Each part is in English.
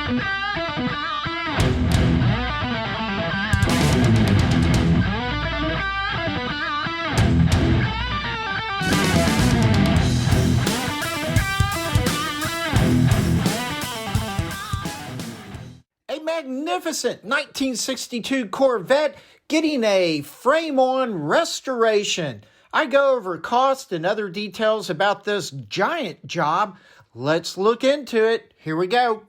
Magnificent 1962 Corvette getting a frame-on restoration. I go over cost and other details about this giant job. Let's look into it. Here we go.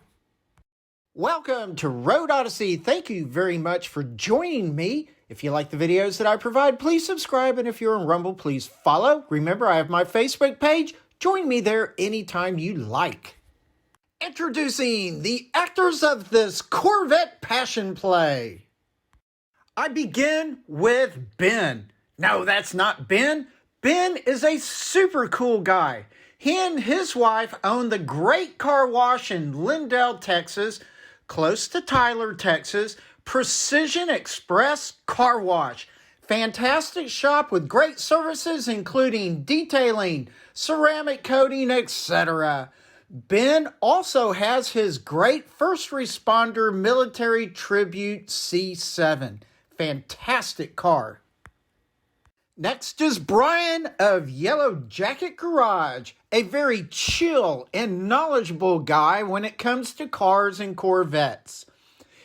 Welcome to Road Odyssey. Thank you very much for joining me. If you like the videos that I provide, please subscribe. And if you're on Rumble, please follow. Remember, I have my Facebook page. Join me there anytime you like. Introducing the actors of this Corvette passion play. I begin with Ben. No, that's not Ben. Ben is a super cool guy. He and his wife own the great car wash in Lindale, Texas, close to Tyler, Texas, Precision Express Car Wash. Fantastic shop with great services including detailing, ceramic coating, etc. Ben also has his great first responder military tribute C7. Fantastic car. Next is Bryan of Yellow Jacket Garage, a very chill and knowledgeable guy when it comes to cars and Corvettes.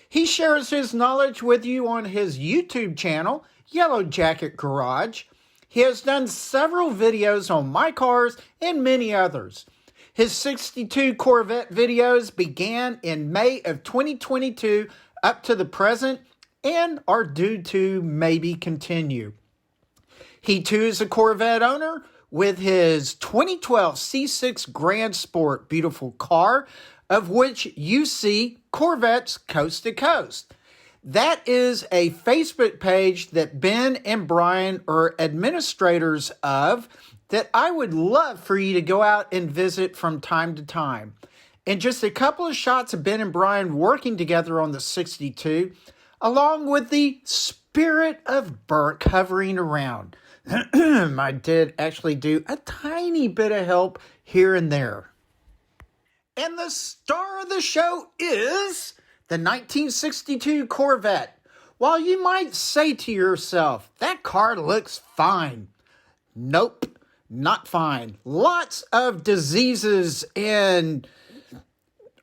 He shares his knowledge with you on his YouTube channel, Yellow Jacket Garage. He has done several videos on my cars and many others. His 62 Corvette videos began in May of 2022 up to the present and are due to maybe continue. He too is a Corvette owner with his 2012 C6 Grand Sport, beautiful car, of which you see Corvettes coast to coast. That is a Facebook page that Ben and Bryan are administrators of that I would love for you to go out and visit from time to time. And just a couple of shots of Ben and Bryan working together on the 62, along with the spirit of Burke hovering around. I did actually do a tiny bit of help here and there. And the star of the show is the 1962 Corvette. While you might say to yourself, that car looks fine. Nope. Not fine. Lots of diseases and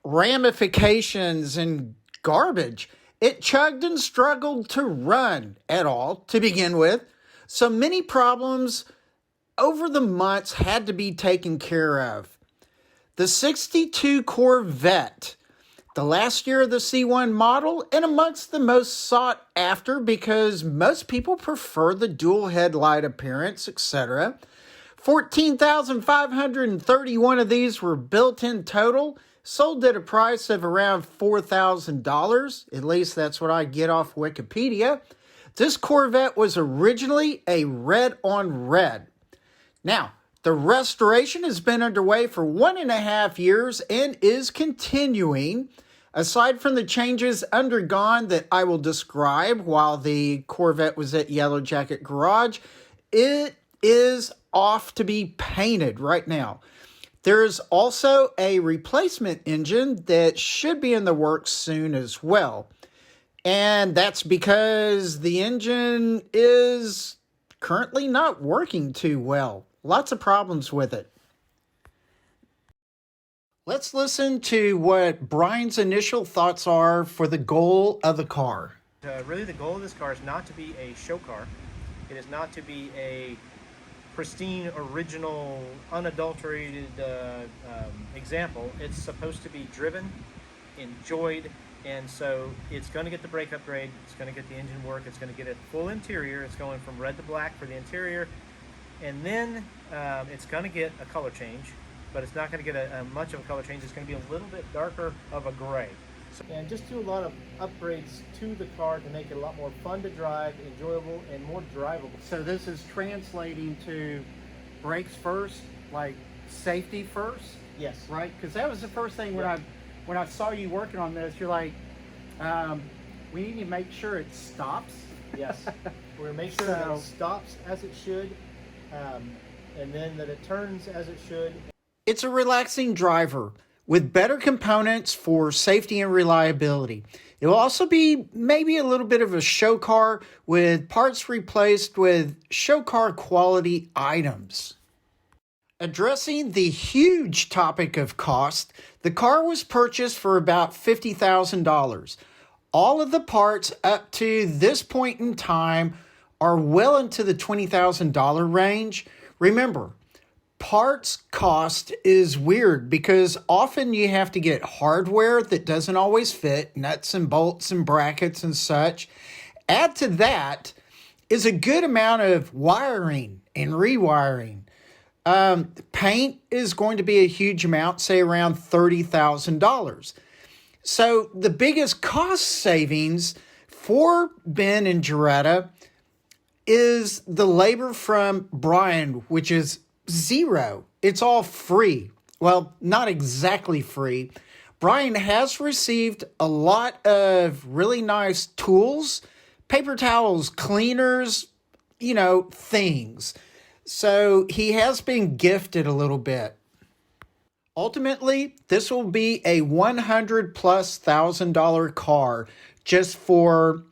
ramifications and garbage. It chugged and struggled to run at all to begin with. So many problems over the months had to be taken care of. The 62 Corvette, the last year of the C1 model, and amongst the most sought after because most people prefer the dual headlight appearance, etc. 14,531 of these were built in total, sold at a price of around $4,000. At least that's what I get off Wikipedia. This Corvette was originally a red on red. Now, the restoration has been underway for 1.5 years and is continuing. Aside from the changes undergone that I will describe while the Corvette was at Yellow Jacket Garage, it is off to be painted right now. There's also a replacement engine that should be in the works soon as well. And that's because the engine is currently not working too well. Lots of problems with it. Let's listen to what Bryan's initial thoughts are for the goal of the car. Really, the goal of this car is not to be a show car. It is not to be a pristine, original, unadulterated example. It's supposed to be driven, enjoyed, and so it's going to get the brake upgrade, it's going to get the engine work, it's going to get a full interior, it's going from red to black for the interior, and then it's going to get a color change, but it's not going to get a much of a color change. It's going to be a little bit darker of a gray. And just do a lot of upgrades to the car to make it a lot more fun to drive, enjoyable, and more drivable. So this is translating to brakes first, like safety first? Yes. Right? Because that was the first thing when I saw you working on this, you're like, we need to make sure it stops. Yes. We're going to make sure that it stops as it should, and then that it turns as it should. It's a relaxing driver. with better components for safety and reliability. It will also be maybe a little bit of a show car with parts replaced with show car quality items. Addressing the huge topic of cost, the car was purchased for about $50,000. All of the parts up to this point in time are well into the $20,000 range. Remember, parts cost is weird because often you have to get hardware that doesn't always fit, nuts and bolts and brackets and such. Add to that is a good amount of wiring and rewiring. Paint is going to be a huge amount, say around $30,000. So the biggest cost savings for Ben and Jaretta is the labor from Bryan, which is zero. It's all free. Well, not exactly free. Bryan has received a lot of really nice tools, paper towels, cleaners, things. So he has been gifted a little bit. Ultimately, this will be a $100,000+ car just for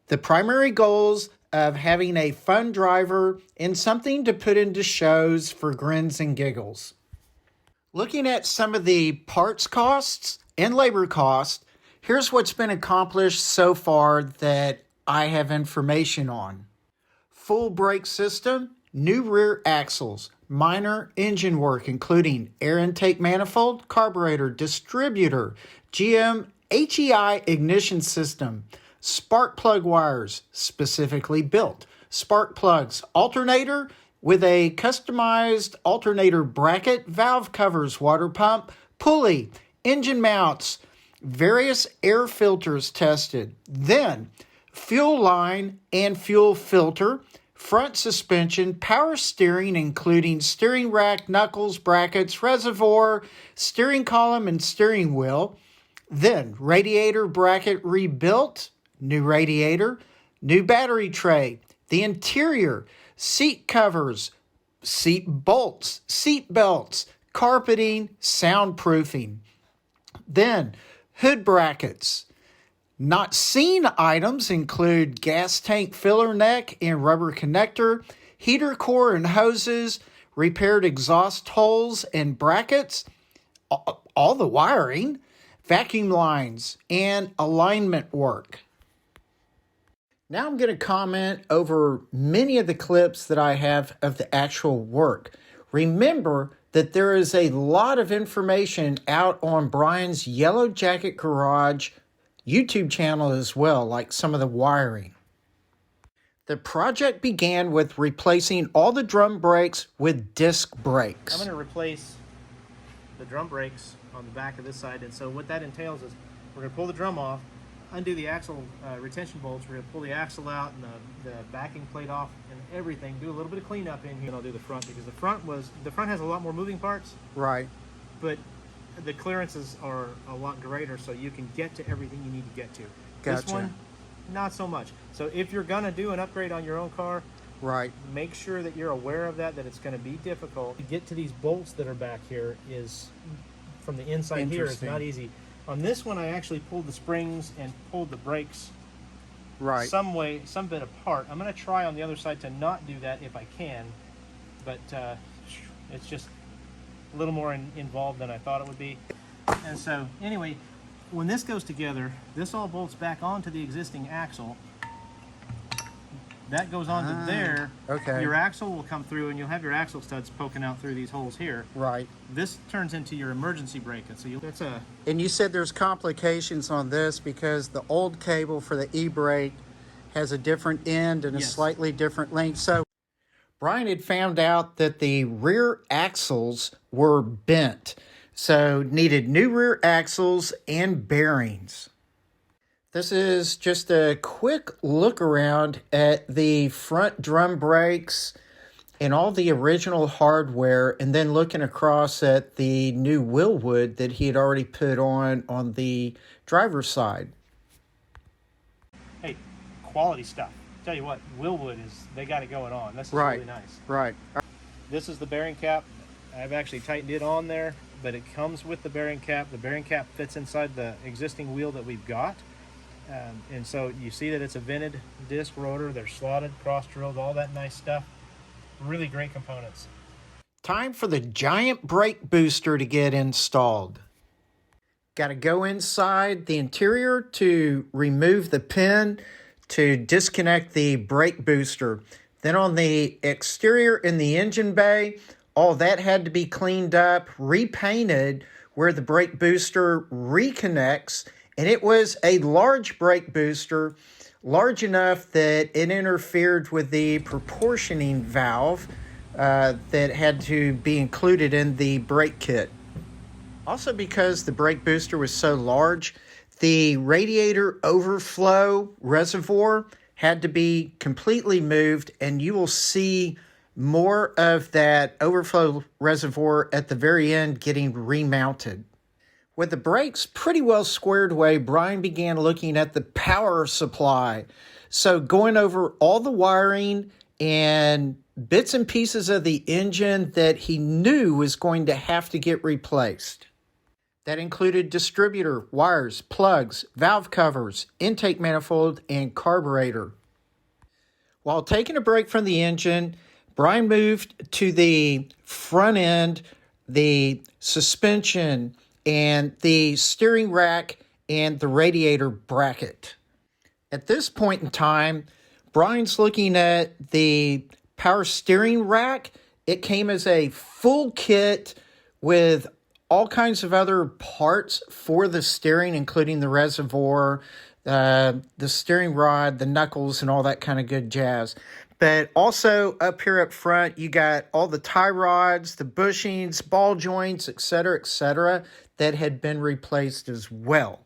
the primary goals of having a fun driver and something to put into shows for grins and giggles. Looking at some of the parts costs and labor costs, here's what's been accomplished so far that I have information on. Full brake system, new rear axles, minor engine work including air intake manifold, carburetor, distributor, GM HEI ignition system, spark plug wires specifically built, spark plugs, alternator with a customized alternator bracket, valve covers, water pump, pulley, engine mounts, various air filters tested, then fuel line and fuel filter, front suspension, power steering including steering rack, knuckles, brackets, reservoir, steering column, and steering wheel. Then radiator bracket rebuilt, new radiator, new battery tray, the interior, seat covers, seat bolts, seat belts, carpeting, soundproofing. Then hood brackets. Not seen items include gas tank filler neck and rubber connector, heater core and hoses, repaired exhaust holes and brackets, all the wiring, vacuum lines, and alignment work. Now I'm going to comment over many of the clips that I have of the actual work. Remember that there is a lot of information out on Bryan's Yellow Jacket Garage YouTube channel as well, like some of the wiring. The project began with replacing all the drum brakes with disc brakes. I'm going to replace the drum brakes on the back of this side, and so what that entails is we're going to pull the drum off, undo the axle retention bolts, we're going to pull the axle out and the backing plate off and everything, do a little bit of cleanup in here, and I'll do the front because the front has a lot more moving parts. Right. But the clearances are a lot greater, so you can get to everything you need to get to. Gotcha. This one, not so much. So if you're gonna do an upgrade on your own car, right, make sure that you're aware of that it's going to be difficult. To get to these bolts that are back here is, from the inside here, is not easy. On this one, I actually pulled the springs and pulled the brakes some bit apart. I'm going to try on the other side to not do that if I can, but it's just a little more involved than I thought it would be. And so anyway, when this goes together, this all bolts back onto the existing axle. That goes onto there. Okay. Your axle will come through and you'll have your axle studs poking out through these holes here. Right. This turns into your emergency brake. And so And you said there's complications on this because the old cable for the e-brake has a different end and a slightly different length. So Bryan had found out that the rear axles were bent, so needed new rear axles and bearings. This is just a quick look around at the front drum brakes and all the original hardware, and then looking across at the new wheel wood that he had already put on the driver's side. Hey, quality stuff. Tell you what, Willwood they got it going on. This is really nice. Right. This is the bearing cap. I've actually tightened it on there. but it comes with the bearing cap. The bearing cap fits inside the existing wheel that we've got. And so you see that it's a vented disc rotor. They're slotted, cross-drilled, all that nice stuff. Really great components. Time for the giant brake booster to get installed. Got to go inside the interior to remove the pin to disconnect the brake booster. Then on the exterior in the engine bay, all that had to be cleaned up, repainted where the brake booster reconnects. And it was a large brake booster, large enough that it interfered with the proportioning valve that had to be included in the brake kit. Also, because the brake booster was so large, the radiator overflow reservoir had to be completely moved, and you will see more of that overflow reservoir at the very end getting remounted. With the brakes pretty well squared away, Bryan began looking at the power supply. So going over all the wiring and bits and pieces of the engine that he knew was going to have to get replaced. That included distributor, wires, plugs, valve covers, intake manifold, and carburetor. While taking a break from the engine, Bryan moved to the front end, the suspension, and the steering rack and the radiator bracket. At this point in time, Bryan's looking at the power steering rack. It came as a full kit with all kinds of other parts for the steering, including the reservoir, the steering rod, the knuckles, and all that kind of good jazz. But also up here up front, you got all the tie rods, the bushings, ball joints, etc., that had been replaced as well.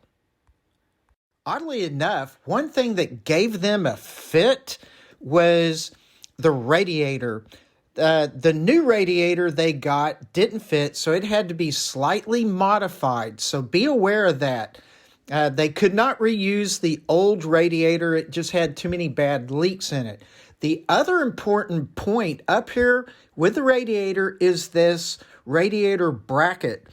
Oddly enough, one thing that gave them a fit was the radiator. The new radiator they got didn't fit, so it had to be slightly modified. So be aware of that. They could not reuse the old radiator. It just had too many bad leaks in it. The other important point up here with the radiator is this radiator bracket.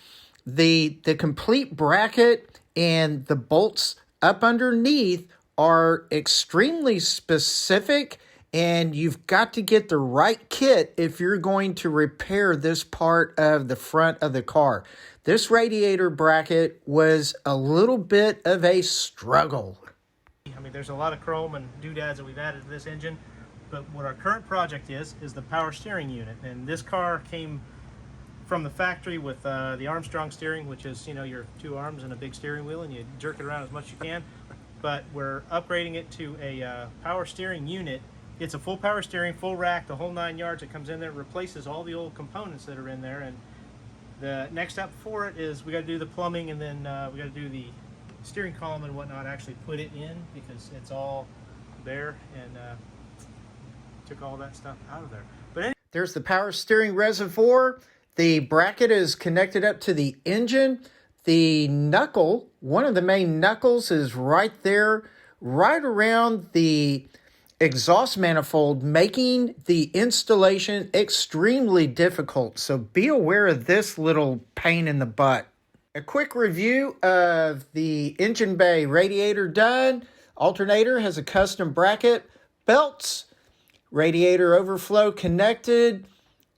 The complete bracket and the bolts up underneath are extremely specific, and you've got to get the right kit if you're going to repair this part of the front of the car. This radiator bracket was a little bit of a struggle. I mean, there's a lot of chrome and doodads that we've added to this engine, but what our current project is the power steering unit. And this car came from the factory with the Armstrong steering, which is, your two arms and a big steering wheel, and you jerk it around as much as you can. But we're upgrading it to a power steering unit. It's a full power steering, full rack, the whole 9 yards. It comes in there, replaces all the old components that are in there. And the next step for it is we got to do the plumbing, and then we got to do the steering column and whatnot, actually put it in, because it's all there, and took all that stuff out of there. But there's the power steering reservoir. The bracket is connected up to the engine. The knuckle, one of the main knuckles, is right there, right around the exhaust manifold, making the installation extremely difficult. So be aware of this little pain in the butt. A quick review of the engine bay radiator done. Alternator has a custom bracket, belts, radiator overflow connected,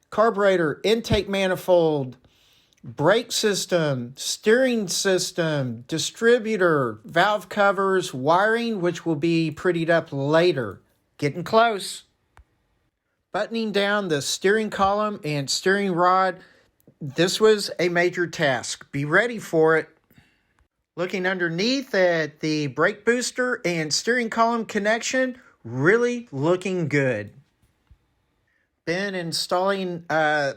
carburetor, intake manifold, brake system, steering system, distributor, valve covers, wiring, which will be prettied up later. Getting close. Buttoning down the steering column and steering rod. This was a major task. Be ready for it. Looking underneath at the brake booster and steering column connection, really looking good. Been installing a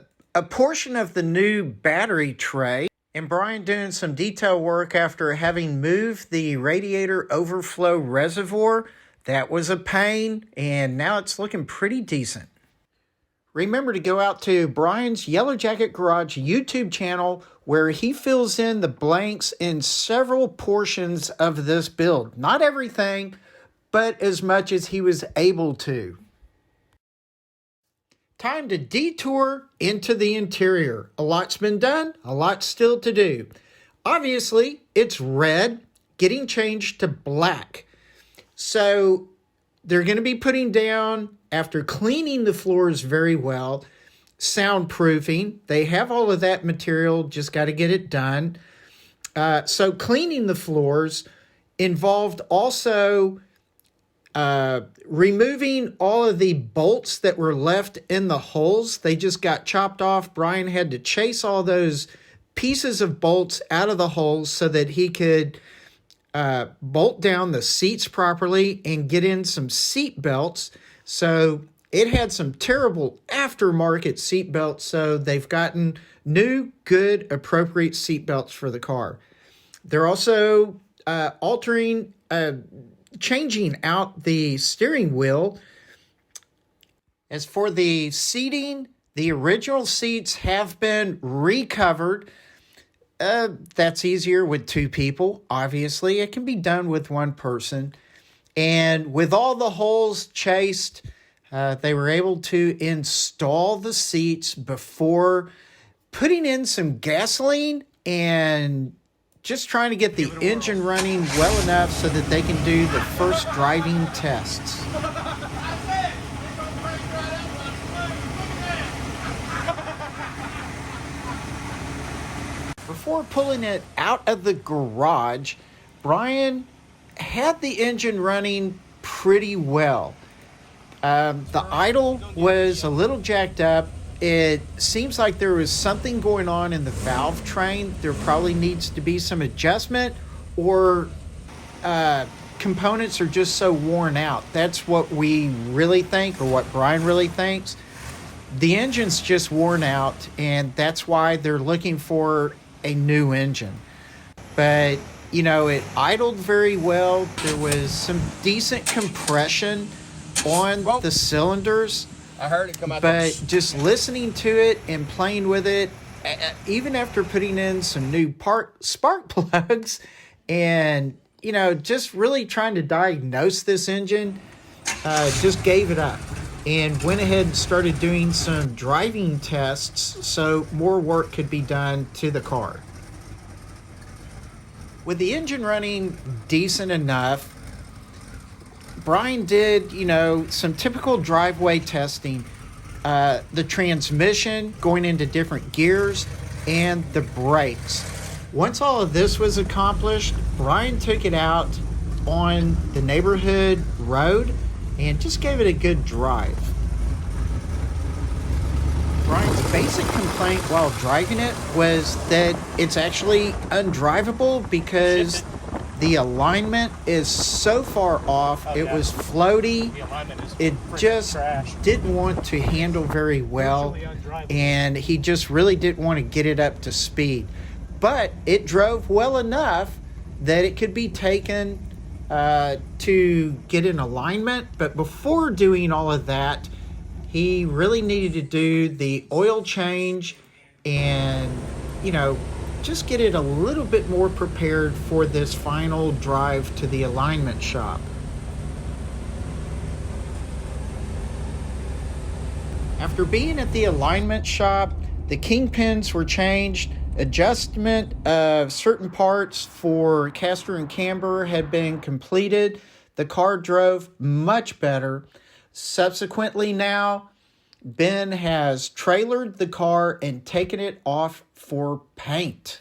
portion of the new battery tray, and Bryan doing some detail work after having moved the radiator overflow reservoir. That was a pain, and now it's looking pretty decent. Remember to go out to Bryan's Yellow Jacket Garage YouTube channel, where he fills in the blanks in several portions of this build. Not everything, but as much as he was able to. Time to detour into the interior. A lot's been done, a lot still to do. Obviously, it's red, getting changed to black. So they're going to be putting down, after cleaning the floors very well, soundproofing. They have all of that material, just got to get it done. So cleaning the floors involved also removing all of the bolts that were left in the holes. They just got chopped off. Bryan had to chase all those pieces of bolts out of the holes so that he could bolt down the seats properly and get in some seat belts. So it had some terrible aftermarket seat belts, so they've gotten new, good, appropriate seat belts for the car. They're also changing out the steering wheel. As for the seating, the original seats have been recovered. That's easier with two people, obviously. It can be done with one person. And with all the holes chased, they were able to install the seats before putting in some gasoline and just trying to get the engine running well enough so that they can do the first driving tests. Before pulling it out of the garage, Bryan had the engine running pretty well. The idle was a little jacked up. It seems like there was something going on in the valve train. There probably needs to be some adjustment, or components are just so worn out. That's what we really think, or what Bryan really thinks. The engine's just worn out, and that's why they're looking for a new engine. But, you know, it idled very well. There was some decent compression on the cylinders. I heard it come out. But just listening to it and playing with it, even after putting in some new spark plugs and, you know, just really trying to diagnose this engine, just gave it up and went ahead and started doing some driving tests so more work could be done to the car. With the engine running decent enough, Bryan did, you know, some typical driveway testing, the transmission going into different gears and the brakes. Once all of this was accomplished, Bryan took it out on the neighborhood road and just gave it a good drive. Bryan's basic complaint while driving it was that it's actually undrivable because the alignment is so far off. It was floaty. It just didn't want to handle very well, and he just really didn't want to get it up to speed. But it drove well enough that it could be taken to get in alignment. But before doing all of that, he really needed to do the oil change and, you know, just get it a little bit more prepared for this final drive to the alignment shop. After being at the alignment shop, the kingpins were changed, adjustment of certain parts for caster and camber had been completed. The car drove much better. Subsequently now, Ben has trailered the car and taken it off for paint.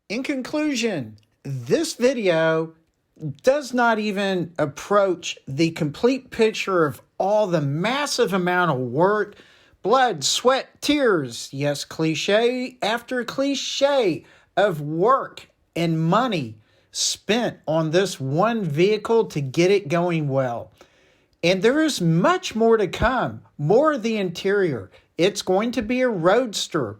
In conclusion, this video does not even approach the complete picture of all the massive amount of work, blood, sweat, tears, yes, cliche after cliche of work and money spent on this one vehicle to get it going well. And there is much more to come, more of the interior. It's going to be a roadster.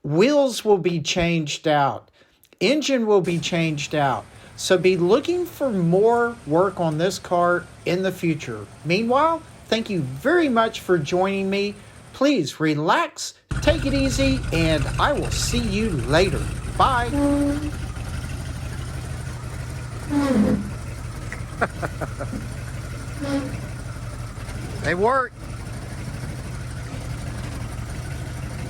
Wheels will be changed out. Engine will be changed out. So be looking for more work on this car in the future. Meanwhile, thank you very much for joining me. Please relax, take it easy, and I will see you later. Bye. They work.